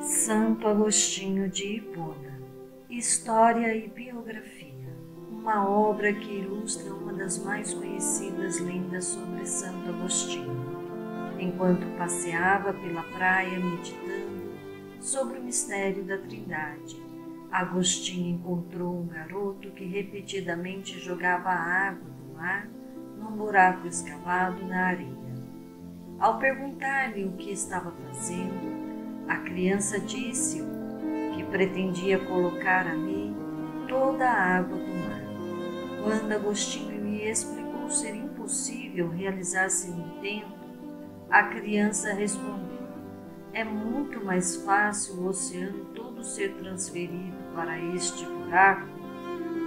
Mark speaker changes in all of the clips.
Speaker 1: Santo Agostinho de Hipona. História e biografia. Uma obra que ilustra uma das mais conhecidas lendas sobre Santo Agostinho. Enquanto passeava pela praia meditando sobre o mistério da Trindade, Agostinho encontrou um garoto que repetidamente jogava a água do mar num buraco escavado na areia. Ao perguntar-lhe o que estava fazendo, a criança disse-o que pretendia colocar ali toda a água do mar. Quando Agostinho lhe explicou ser impossível realizar seu intento, a criança respondeu: é muito mais fácil o oceano todo ser transferido para este buraco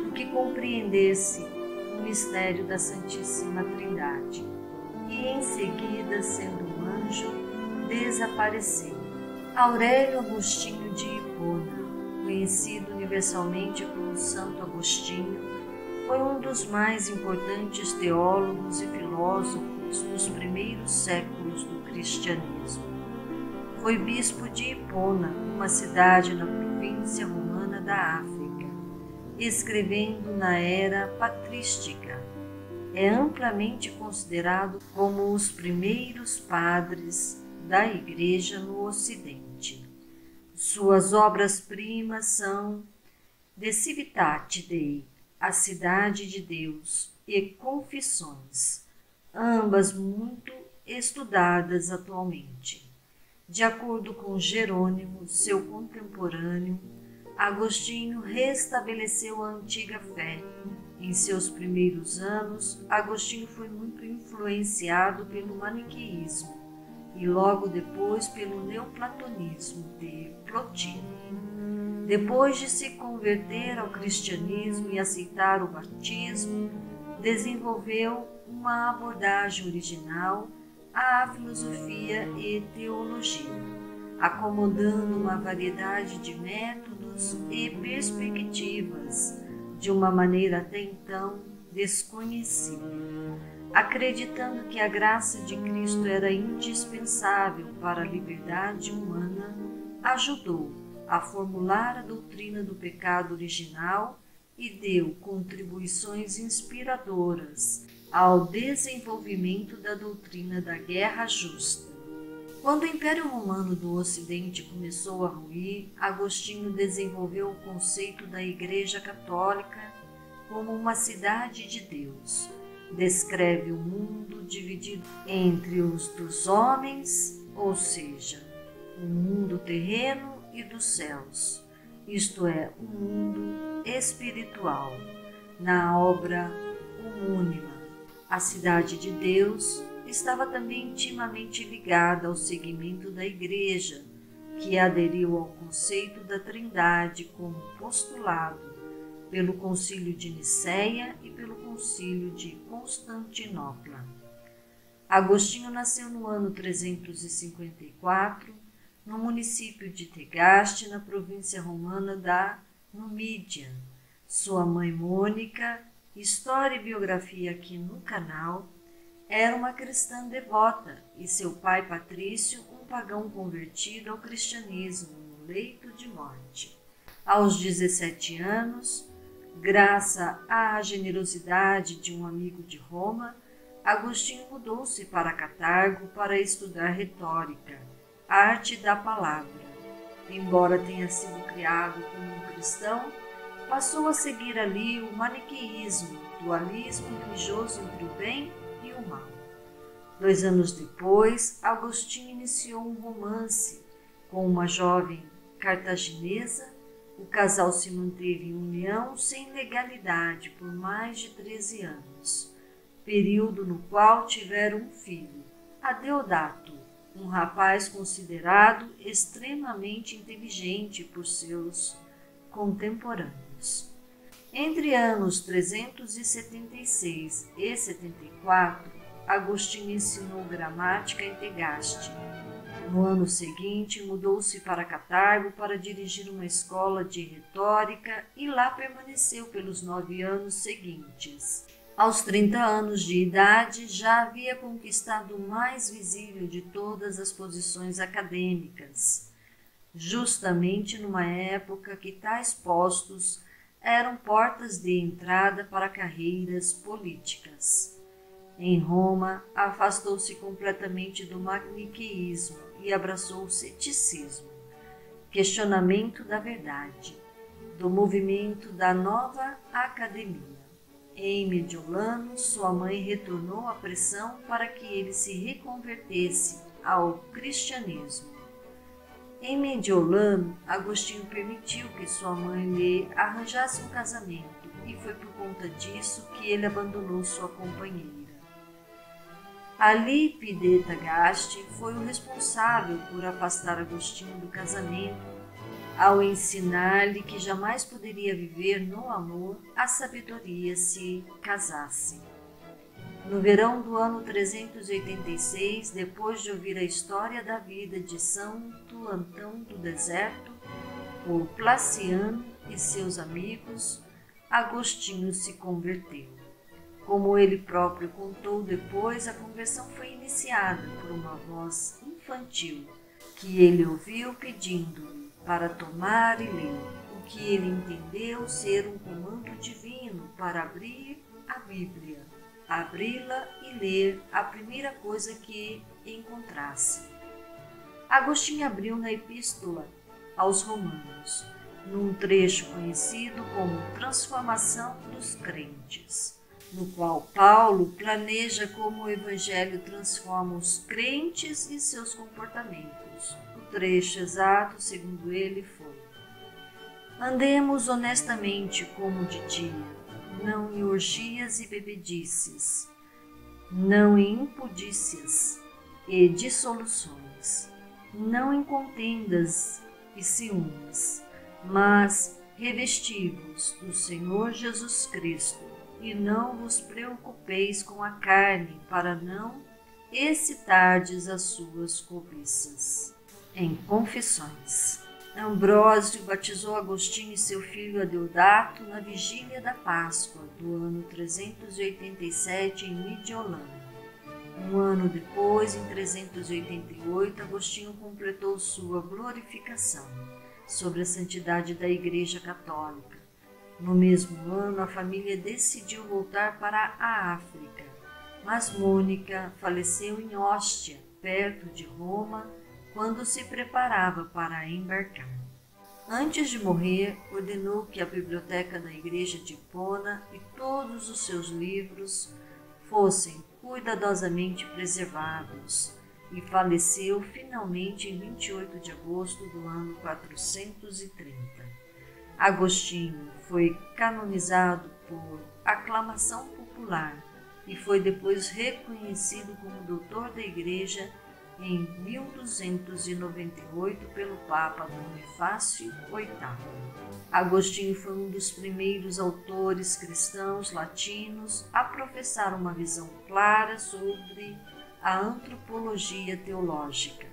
Speaker 1: do que compreender-se o mistério da Santíssima Trindade. E em seguida, sendo um anjo, desapareceu. Aurélio Agostinho de Hipona, conhecido universalmente como Santo Agostinho, foi um dos mais importantes teólogos e filósofos dos primeiros séculos do cristianismo. Foi bispo de Hipona, uma cidade na província romana da África, escrevendo na era patrística. É amplamente considerado como os primeiros padres da Igreja no Ocidente. Suas obras-primas são De Civitate Dei, A Cidade de Deus, e Confissões, ambas muito estudadas atualmente. De acordo com Jerônimo, seu contemporâneo, Agostinho restabeleceu a antiga fé. Em seus primeiros anos, Agostinho foi muito influenciado pelo maniqueísmo e logo depois pelo neoplatonismo de Plotino. Depois de se converter ao cristianismo e aceitar o batismo, desenvolveu uma abordagem original à filosofia e teologia, acomodando uma variedade de métodos e perspectivas de uma maneira até então desconhecida. Acreditando que a graça de Cristo era indispensável para a liberdade humana, ajudou a formular a doutrina do pecado original e deu contribuições inspiradoras ao desenvolvimento da doutrina da guerra justa. Quando o Império Romano do Ocidente começou a ruir, Agostinho desenvolveu o conceito da Igreja Católica como uma cidade de Deus. Descreve o mundo dividido entre os dos homens, ou seja, o mundo terreno e dos céus, isto é, o mundo espiritual. Na obra homônima, A Cidade de Deus estava também intimamente ligada ao segmento da Igreja, que aderiu ao conceito da Trindade como postulado pelo Concílio de Nicéia e pelo Concílio de Constantinopla. Agostinho nasceu no ano 354, no município de Tegaste, na província romana da Numídia. Sua mãe Mônica, história e biografia aqui no canal, era uma cristã devota e seu pai Patrício, um pagão convertido ao cristianismo no leito de morte. Aos 17 anos, graças à generosidade de um amigo de Roma, Agostinho mudou-se para Catargo para estudar retórica, arte da palavra. Embora tenha sido criado como um cristão, passou a seguir ali o maniqueísmo, dualismo religioso entre o bem e o mal. 2 anos depois, Agostinho iniciou um romance com uma jovem cartaginesa. O casal se manteve em união sem legalidade por mais de 13 anos, período no qual tiveram um filho, Adeodato, um rapaz considerado extremamente inteligente por seus contemporâneos. Entre anos 376 e 74, Agostinho ensinou gramática em Tegaste. No ano seguinte, mudou-se para Catargo para dirigir uma escola de retórica e lá permaneceu pelos 9 anos seguintes. Aos 30 anos de idade, já havia conquistado o mais visível de todas as posições acadêmicas. justamente numa época que tais postos eram portas de entrada para carreiras políticas. Em Roma, afastou-se completamente do maniqueísmo e abraçou o ceticismo, questionamento da verdade, do movimento da nova academia. Em Mediolano, sua mãe retornou a pressão para que ele se reconvertesse ao cristianismo. Em Mediolano, Agostinho permitiu que sua mãe lhe arranjasse um casamento e foi por conta disso que ele abandonou sua companheira. Alipe de Tagaste foi o responsável por afastar Agostinho do casamento, ao ensinar-lhe que jamais poderia viver no amor a sabedoria se casasse. No verão do ano 386, depois de ouvir a história da vida de Santo Antão do Deserto, por Placiano e seus amigos, Agostinho se converteu. Como ele próprio contou depois, a conversão foi iniciada por uma voz infantil que ele ouviu pedindo-lhe para tomar e ler, o que ele entendeu ser um comando divino para abrir a Bíblia, abri-la e ler a primeira coisa que encontrasse. Agostinho abriu na Epístola aos Romanos, num trecho conhecido como Transformação dos Crentes, no qual Paulo planeja como o Evangelho transforma os crentes e seus comportamentos. O trecho exato, segundo ele, foi: andemos honestamente como de dia, não em orgias e bebedices, não em impudícias e dissoluções, não em contendas e ciúmes, mas revesti-vos do Senhor Jesus Cristo, e não vos preocupeis com a carne, para não excitardes as suas cobiças. Em Confissões, Ambrósio batizou Agostinho e seu filho Adeodato na vigília da Páscoa do ano 387 em Mediolano. Um ano depois, em 388, Agostinho completou sua glorificação sobre a santidade da Igreja Católica. No mesmo ano, a família decidiu voltar para a África, mas Mônica faleceu em Ostia, perto de Roma, quando se preparava para embarcar. Antes de morrer, ordenou que a biblioteca da igreja de Hipona e todos os seus livros fossem cuidadosamente preservados, e faleceu finalmente em 28 de agosto do ano 430. Agostinho foi canonizado por aclamação popular e foi depois reconhecido como doutor da Igreja em 1298 pelo Papa Bonifácio VIII. Agostinho foi um dos primeiros autores cristãos latinos a professar uma visão clara sobre a antropologia teológica,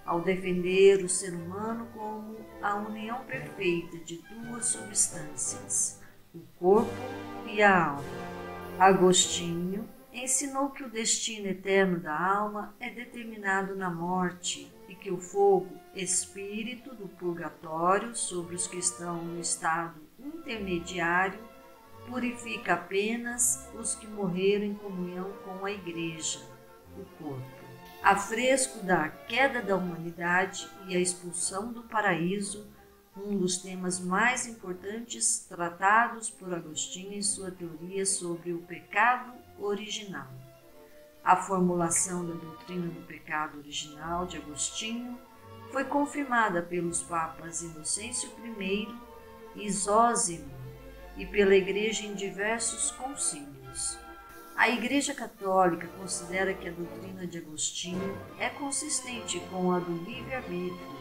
Speaker 1: ao defender o ser humano como a união perfeita de duas substâncias, o corpo e a alma. Agostinho ensinou que o destino eterno da alma é determinado na morte e que o fogo espírito do purgatório sobre os que estão no estado intermediário purifica apenas os que morreram em comunhão com a Igreja, o corpo. A fresco da queda da humanidade e a expulsão do paraíso, um dos temas mais importantes tratados por Agostinho em sua teoria sobre o pecado original. A formulação da doutrina do pecado original de Agostinho foi confirmada pelos papas Inocêncio I e Zósimo e pela Igreja em diversos concílios. A Igreja Católica considera que a doutrina de Agostinho é consistente com a do livre-arbítrio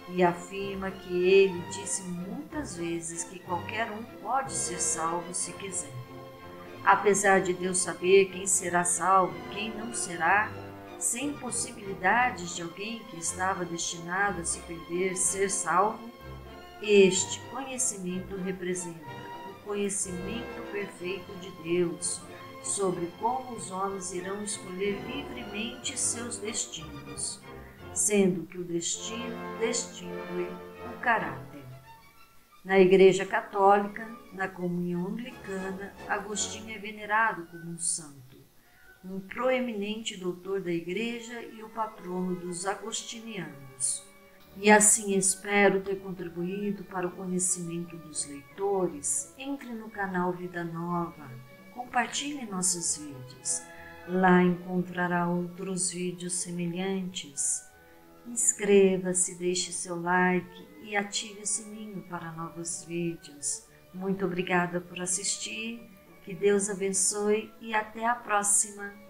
Speaker 1: e afirma que ele disse muitas vezes que qualquer um pode ser salvo se quiser. Apesar de Deus saber quem será salvo e quem não será, sem possibilidades de alguém que estava destinado a se perder ser salvo, este conhecimento representa o conhecimento perfeito de Deus sobre como os homens irão escolher livremente seus destinos, sendo que o destino distingue o caráter. Na Igreja Católica, na comunhão anglicana, Agostinho é venerado como um santo, um proeminente doutor da Igreja e o patrono dos agostinianos. E assim espero ter contribuído para o conhecimento dos leitores. Entre no canal Vida Nova, compartilhe nossos vídeos. Lá encontrará outros vídeos semelhantes. Inscreva-se, deixe seu like e ative o sininho para novos vídeos. Muito obrigada por assistir, que Deus abençoe e até a próxima!